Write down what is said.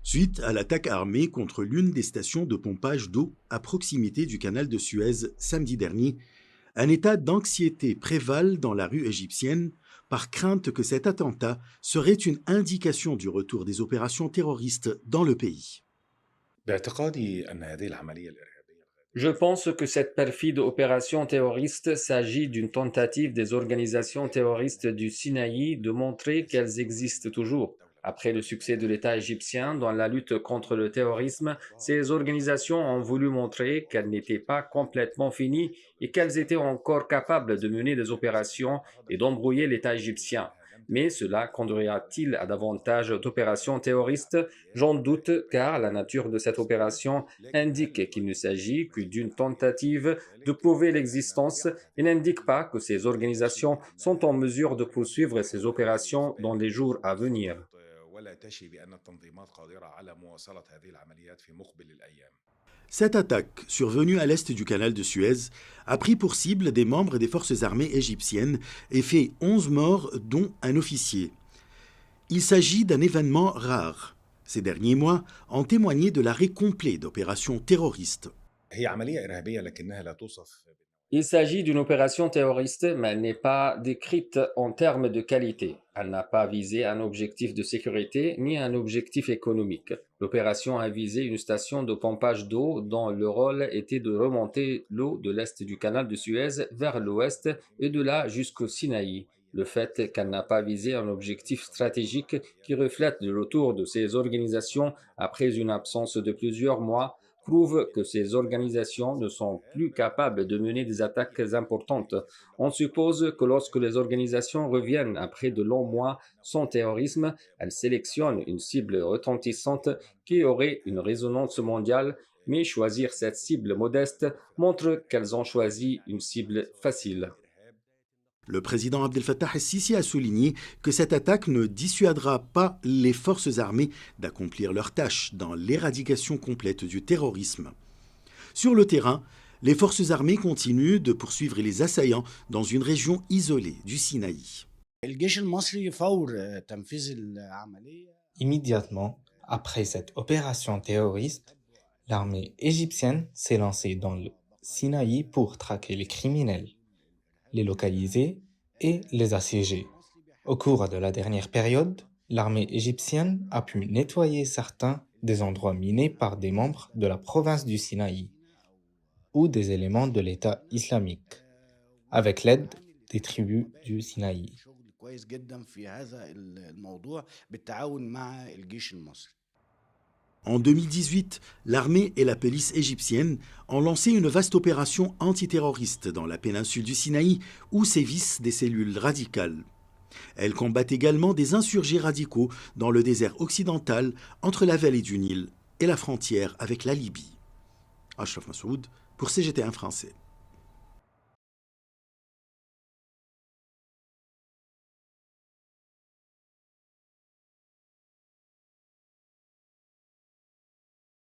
Suite à l'attaque armée contre l'une des stations de pompage d'eau à proximité du canal de Suez samedi dernier, un état d'anxiété prévale dans la rue égyptienne par crainte que cet attentat serait une indication du retour des opérations terroristes dans le pays. باعتقادي أن هذه العملية الإرهابية Je pense que cette perfide opération terroriste s'agit d'une tentative des organisations terroristes du Sinaï de montrer qu'elles existent toujours. Après le succès de l'État égyptien dans la lutte contre le terrorisme, ces organisations ont voulu montrer qu'elles n'étaient pas complètement finies et qu'elles étaient encore capables de mener des opérations et d'embrouiller l'État égyptien. Mais cela conduira-t-il à davantage d'opérations terroristes? J'en doute car la nature de cette opération indique qu'il ne s'agit que d'une tentative de prouver l'existence et n'indique pas que ces organisations sont en mesure de poursuivre ces opérations dans les jours à venir. ولا تشي بأن التنظيمات قادرة على مواصلة هذه العمليات في مقبل الأيام. Cette attaque, survenue à l'est du canal de Suez, a pris pour cible des membres des forces armées égyptiennes et fait 11 morts, dont un officier. Il s'agit d'un événement rare. Ces derniers mois ont témoigné de l'arrêt complet d'opérations terroristes. هي عملية إرهابية لكنها لا توصف. Il s'agit d'une opération terroriste, mais elle n'est pas décrite en termes de qualité. Elle n'a pas visé un objectif de sécurité ni un objectif économique. L'opération a visé une station de pompage d'eau dont le rôle était de remonter l'eau de l'est du canal de Suez vers l'ouest et de là jusqu'au Sinaï. Le fait qu'elle n'a pas visé un objectif stratégique qui reflète le retour de ces organisations après une absence de plusieurs mois prouve que ces organisations ne sont plus capables de mener des attaques importantes. On suppose que lorsque les organisations reviennent après de longs mois sans terrorisme, elles sélectionnent une cible retentissante qui aurait une résonance mondiale, mais choisir cette cible modeste montre qu'elles ont choisi une cible facile. Le président Abdel Fattah el-Sisi a souligné que cette attaque ne dissuadera pas les forces armées d'accomplir leur tâche dans l'éradication complète du terrorisme. Sur le terrain, les forces armées continuent de poursuivre les assaillants dans une région isolée du Sinaï. الجيش المصري فور تنفيذ العملية Immédiatement après cette opération terroriste, l'armée égyptienne s'est lancée dans le Sinaï pour traquer les criminels, les localiser et les assiéger. Au cours de la dernière période, l'armée égyptienne a pu nettoyer certains des endroits minés par des membres de la province du Sinaï ou des éléments de l'État islamique, avec l'aide des tribus du Sinaï. شغل كويس جدا في هذا الموضوع بالتعاون مع الجيش المصري. En 2018, l'armée et la police égyptienne ont lancé une vaste opération antiterroriste dans la péninsule du Sinaï où sévissent des cellules radicales. Elles combattent également des insurgés radicaux dans le désert occidental entre la vallée du Nil et la frontière avec la Libye. Ashraf Massoud pour CGT1 français.